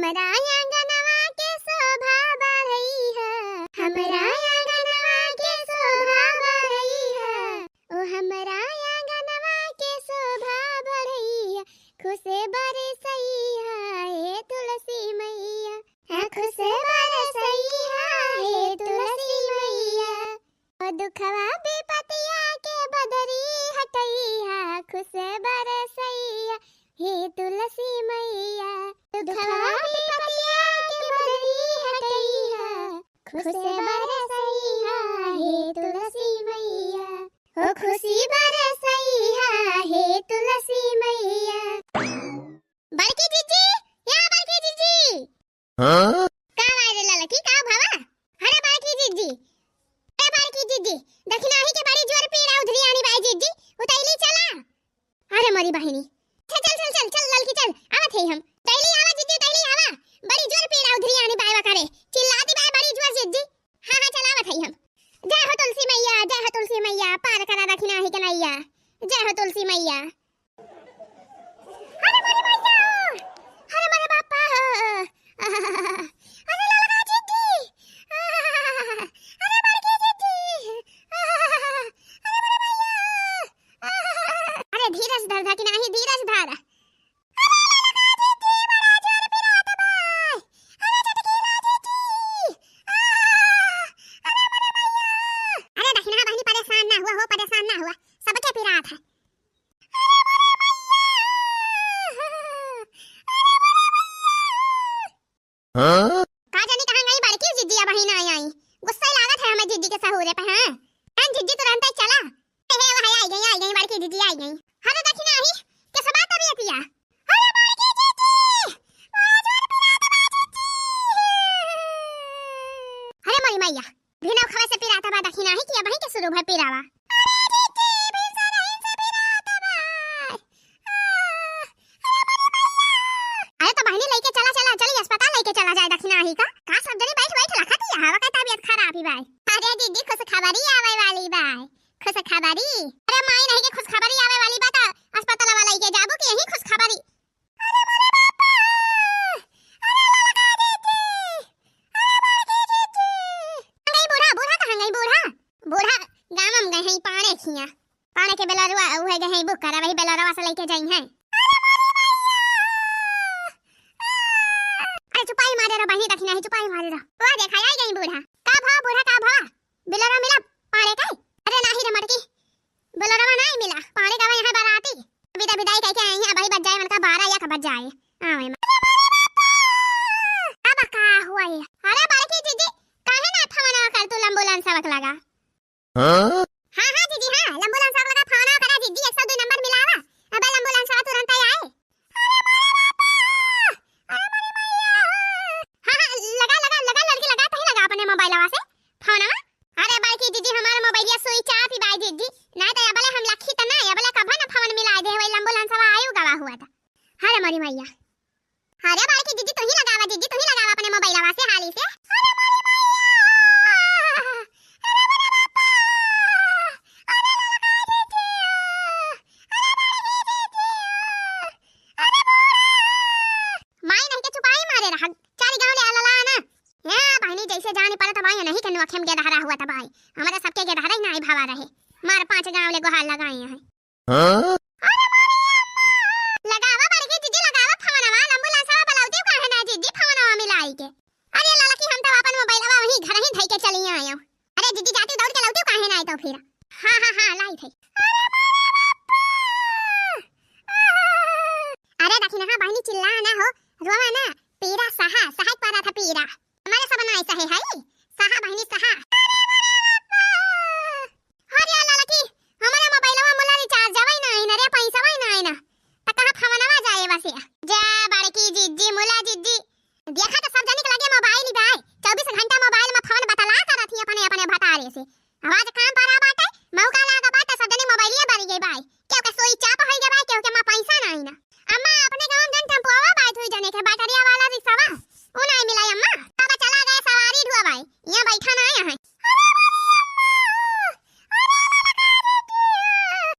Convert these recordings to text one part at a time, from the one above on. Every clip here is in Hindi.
हमरा आंगनवा के शोभा बढ़ई है, हमरा आंगनवा के शोभा बढ़ई है, ओ हमरा आंगनवा के शोभा बढ़ई है, खुश बरसई है हे तुलसी मैया, खुश बरसई है हे तुलसी मैया, ओ दुखवा विपतिया के बदरी हटई है, खुश बरसई है हे तुलसी मैया, दुखवा विपतिया के बदरी हटई है, खुश बरसई है हे तुलसी मैया, ओ खुशी बरसई है हे तुलसी मैया। बड़की जीजी, या बड़की जीजी, हाँ? का वायरल ललकी का भावा? अरे बड़की जीजी, अरे बड़की जीजी, दक्षिणाही के बड़ी जोर पीड़ा उधरी आनी बाई जीजी, उतैली चला। अरे मोरी बहिनी, चल चल चल चल चल ललकी चल, आवत है हम। तैली आवा जीजी, तैली आवा, बड़ी जोर पीड़ा उधरी आनी बाई करे, चिल्लाती बाई बड़ी जोर जीजी। हां हां चल आवत है हम। जय हो तुलसी मैया, जय हो तुलसी मैया, पार करा दक्षिणाही के नैया, जय हो तुलसी मैया। अरे मोरी मैया, अरे मोरे बापा, अरे ललका जीजी, अरे बड़की जीजी, अरे मोरे मैया, अरे धीरज धर दक्षिणाही, धीरज धर। हाँ? का जानी कहां गई बड़की जिद्दी अब ही ना आई, गुस्सा लागत है हमें जिद्दी के सहुरे पे। हां अन जिद्दी तुरंत ही चला हे वहां आई गई बड़की जिद्दी आई गई। अरे दक्षिणा ही के सबा तबीयतिया, अरे बड़की जिद्दी जोर पिराता बा जिद्दी। अरे मोरी मैया, बिना खवा से पिराता बा दक्षिणा ही कि अब ही के शुरू है पिरावा। अरे जिद्दी बिसा नहीं से पिराता बा, अरे तो बहनी लेके चला चला चली अस्पताल लेके चला जाए दक्षिणाही का सब जनी बैठ बैठ रखा थी हवा का तबीयत खराब ही भाई। अरे दीदी खुश खबरी आवे वाली बाय, खुश खबरी। अरे माई नहीं के खुश खबरी आवे वाली बात अस्पताल वाला लेके जाबो कि यही खुश खबरी। अरे मोरे बापा, अरे ललका दीदी, अरे बड़की दीदी, गई बूढ़ा बूढ़ा कहां गई बूढ़ा बूढ़ा गांव में गए हैं पानी खिया, पानी के बेलरवा उहे गए हैं बुक करा वही बेलरवा से लेके जाई हैं। चुपाई मारे रो बहनी दक्षिणा ही चुपाई मारे रो। वो देखा आई गई बूढ़ा का भाव बिलरा मिला पाड़े का। अरे नाही रे मटकी बिलरा नहीं मिला पाड़े का यहां बाराती विदा विदाई कह के आई है, भाई बज जाए मन का 12 या बज जाए। आवे अब का हुआ है? अरे बड़की जीजी काहे ना फोन कर तू एम्बुलेंस आवक लगा। हाँ? हां हां जीजी हां एम्बुलेंस आवक लगा फोन करा जीजी 102 नंबर मिलावा अब एम्बुलेंस आ तुरंत ही आए। मोबाइलवा से फोनवा। अरे बड़की दीदी हमारा मोबाइलिया स्विच ऑफ ही बाई दीदी, ना तो अबले हम लखी त ना अबले कभा ना फोन मिला दे वही एम्बुलेंसवा आयु गवा हुआ था। अरे मोरी मैया, अरे बड़की दीदी तू ही लगावा दीदी, तू ही लगावा अपने मोबाइलवा से हाली से। अरे मोरी मैया, अरे मेरे बापा, अरे ललका दीदी, अरे बड़की दीदी, अरे बूढ़ा माई नहीं के चुपाई मारे रहा चारी गांव ले आला ना या बहनी जैसे जाने पड़ा तब नहीं कन्नु अखेम के दहरा हुआ तब आई हमारे सबके के दहरा ही नहीं भावा रहे मार 5 गांव ले गोहाल लगाए हैं। हाँ? अरे मोरी अम्मा लगावा बड़की दीदी लगावा फोनवा एम्बुलेंसवा बुलाउती काहे ना दीदी फोनवा मिलाई के। अरे ललकी हम तो अपन मोबाइलवा वही घर ही धई के चली आयो। अरे दीदी जाती दौड़ के लाउती काहे ना आई तो फिर। हां हां हां लाई थे। अरे मोरे बापा, अरे दक्षिणा हां बहनी चिल्ला ना हो रोवा ना पीरा सहा सहाय पारा था पीरा हमारे सब ना ऐसा है सहा बहनी सहा। अरे ललकी हमारे मोबाइलवा मुला रिचार्ज आवई ना रे पैसा वई ना त कहां फोनवा जाए बस जा बड़की जीजी मुला जीजी देखा तो सब जाने के लगे मोबाइल ही बाय 24 घंटा मोबाइल में फोन बतला कर थी अपने अपने भतारे से आवाज काम परा बाटे मौका लागा बाटे सब जने मोबाइलिया बरी गई बाय क्यों के सोई चाप होई गई बाय क्यों के मा पैसा नहीं ना अम्मा अपने गांव जन टेम्पोवा बाय थई जने के बैटरिया वाला रिक्शावा उ नहीं मिला अम्मा तब चला गए सवारी ढुआ भाई यहां बैठा ना आया है।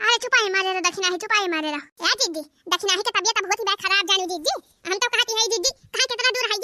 अरे चुपाई मारे रे दक्षिणा ही चुपाई मारे रे। ए दीदी दक्षिणा ही के तबीयत बहुत ही खराब जानी दीदी हम तो कहती है दीदी कहां कितना दूर है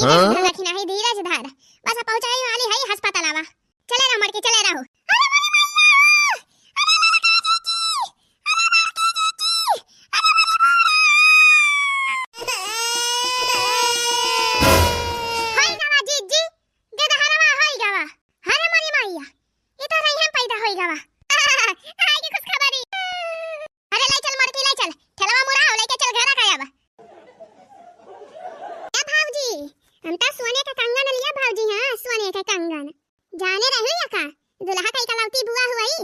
हाँ? रखी नहीं धीरज धर बस पहुंचाई वाली है अस्पताल आवा चले रहो मर के चले रहो अरे मोरे मैया अरे मेरा काजी जी अरे मेरा काजी जी हाय गावा जी जी गेदा हरवा हाय गावा हरे मोरे मैया ये तो रही हम पैदा होई गावा हाय के कुछ खबरी अरे ले चल मर के ले चल ठेलवा मुरा हो लेके चल घरा खाया बा भाऊजी हम तो सोने का कंगन लिया भाऊजी हां सोने का कंगन जाने रहे या का दुल्हा कई कलौती बुआ हुई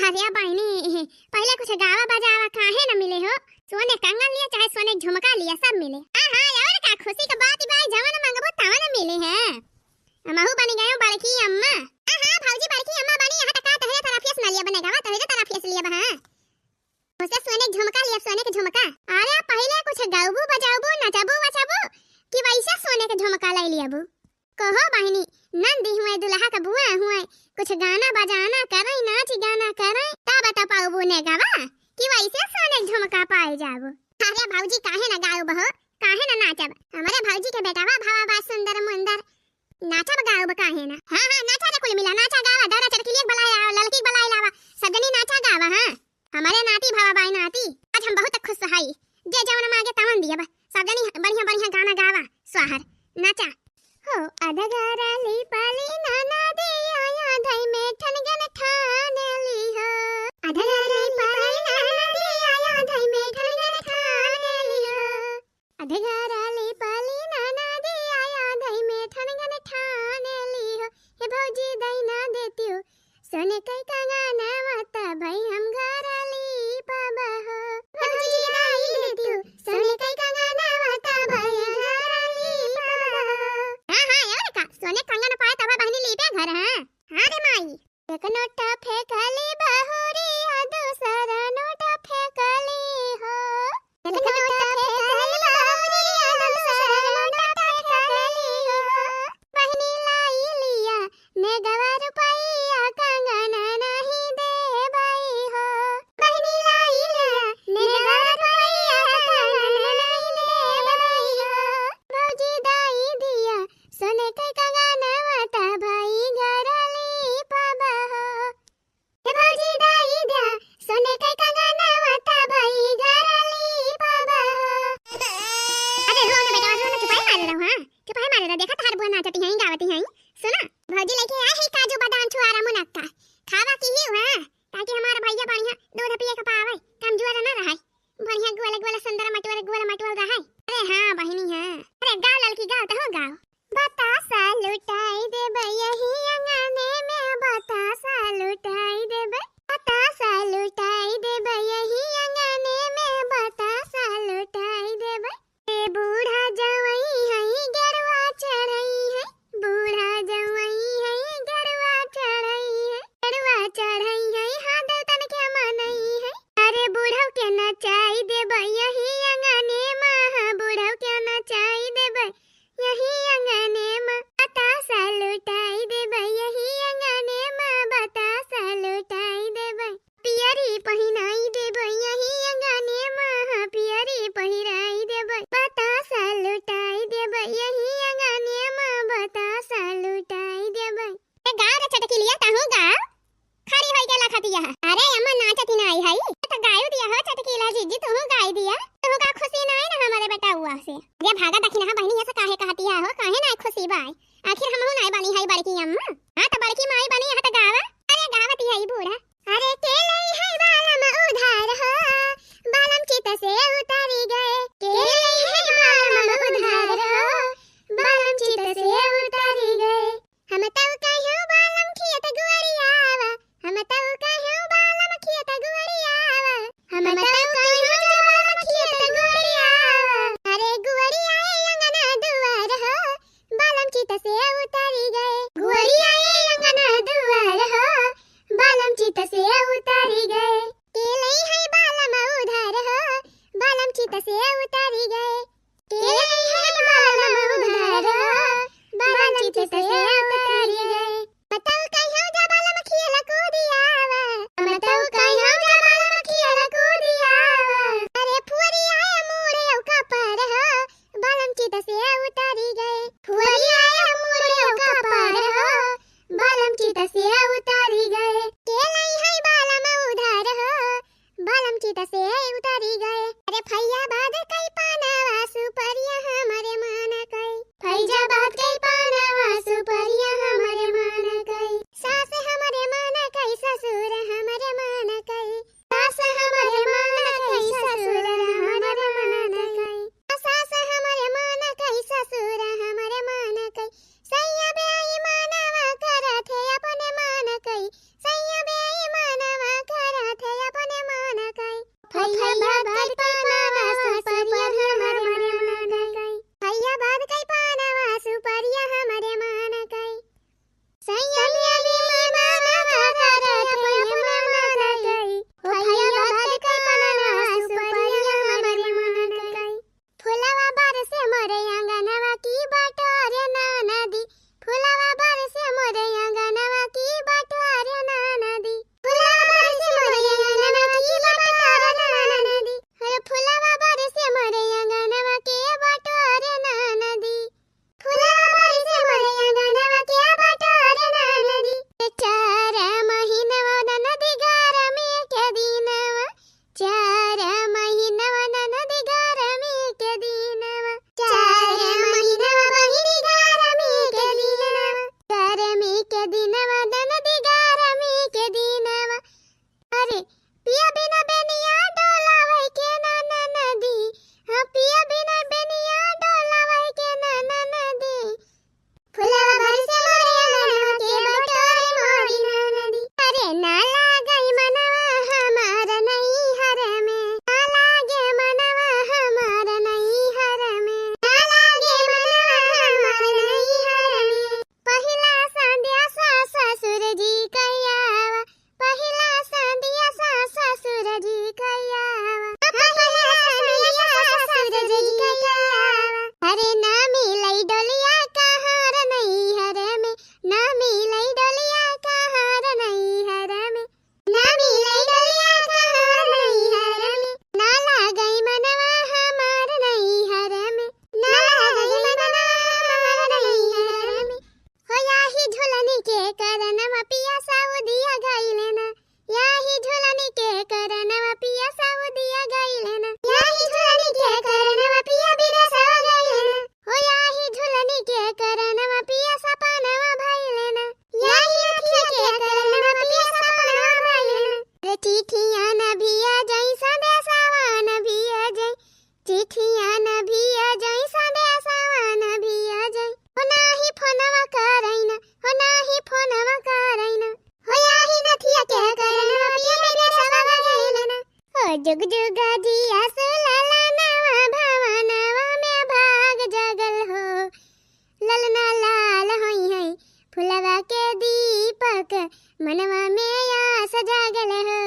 अरे बहनी पहले कुछ गावा बजावा काहे न मिले हो सोने कंगन लिया चाहे सोने झुमका लिया सब मिले हां और का खुशी का बात भाई जवन मंगबो तवन मिले हैं हमहु बन गए बड़की अम्मा हां भाऊजी बड़की अम्मा बनी यहां तक तहरे तरफियस न लिया बनेगा तहरे तरफियस लिया बा उसे सोने झुमका लिया सोने के झुमका अरे पहले कुछ गावबू बजावबू नचबू वचबू कि वैसा सोने के झुमका ले लिया बू कहो बहनी नंदी हुए दुल्हा का बुआ हुए कुछ गाना बजाना करे नाच गाना करे तब बता पाऊ बुने गावा कि वैसे सोने के झुमका पाए जाबो अरे भाऊजी काहे ना गाओ बहो काहे ना नाचब हमारे भाऊजी के बेटावा भावा बा सुंदर मुंदर नाचब गाओ काहे ना हां हां नाचा रे कुल मिला नाचा गावा दौरा चरखी लेक बलाया ललकी बलाय लावा सब जनी नाचा गावा हां हमारे नाती भावा बाई नाती आज हम बहुत खुश हई जे जवन मांगे तवन दिया सब जनी बढ़िया बढ़िया गाना गावा स्वाहर नाचा हो अधगारा ली पाली नाना दे आया धई में ठनगन ठाने ली हो अधगारा ली पाली नाना दे आया धई में ठनगन ठाने ली हो अधगारा ली पाली नाना दे आया धई में ठनगन ठाने ली हो हे भौजी दई ना देती हो सोने कई का गाना मता भाई हम घरा ली पाबा हो भौजी दई देती हो सोने कई का गाना मता भाई घरा ली पाबा हो सोने कंगन पाए तब बहनी लीपे घर हां रे माई एक नोटा फेंकली बहुरी आ दूसरा नोटा फेंकली हो एक नोटा फेंकली बहुरी आ दूसरा नोटा फेंकली हो बहनी लाई लिया ने गवा रुपया कंगन नहीं दे बाई हो बहनी लाई लिया ने गवा रुपया कंगन नहीं दे बाई हो भौजी दाई दिया सोने के कंगन मता भाई घरली पाबा हो हे भौजी दाई दिया सोने के कंगन मता भाई घरली पाबा हो अरे रो ना बेटा रो ना चुपाई मारे रहो हां चुपाई मारे रहो देखा तार बुआ नाचती हैं गावती हैं सुना भौजी लेके आए है काजू बादाम छुआरा मुनक्का खावा की ही हां ताकि हमारा भैया बढ़िया दूध पिए का पावे कमजोर ना रहे बढ़िया गोल गोल सुंदर मटवल रहे अरे हां बहिनी हां अरे गाओ लड़की गाओ तो हो गाओ बतासा लुटाई दे यही अंगने में बतासा लुटाई दे बतासा लुटाई दे यही अंगने में बतासा लुटाई दे ए बूढ़ा जवई है गरवा चढ़ई है बूढ़ा जवई है गरवा चढ़ई है हां देवतन के मनई है अरे बूढ़ा के नचाई दे यही अंगने में बूढ़ा के नचाई दे यही अंगने में बतासा लुटाई दे यही अंगने में बतासा लुटाई दे पियरी पहिनाई दे यही अंगने में पियरी पहिराई दे बतासा लुटाई दे यही अंगने में बतासा लुटाई दे ए गाँव रे चटकी लिया ताहू गाँव खड़ी होई गेला खतिया अरे अम्मा नाचती ना आई है तो गायो दिया हो चटकी ला जीजी तू गाय दिया तू का खुशी ना है ना हमारे बेटा हुआ से ये भागा दखिना बहनी ऐसा काहे कहती है हो काहे ना खुशी बाई आखिर हमहु नहीं बनी है बड़की अम्मा हां तो बड़की माई बनी है तो गावा अरे गावती है बूढ़ा अरे के लई है बालम उधार हो बालम चित से उतारी गए के लई है बालम उधार हो बालम चित से उतारी गए हम तब कहियो बालम खियत गुड़ियावा हम तब कहियो बालम खियत गुड़ियावा हम तब कहियो बालम खियत गुड़ियावा अरे गुड़िया अंगना दुआर हो बालम चित से उतारी गए गुड़िया अंगना दुआर हो बालम चित जुग जुगा जिया सुलाला नवा भवनवा में भाग जगल हो ललना लाल होई है फुलवा के दीपक मनवा में आस जागल हो।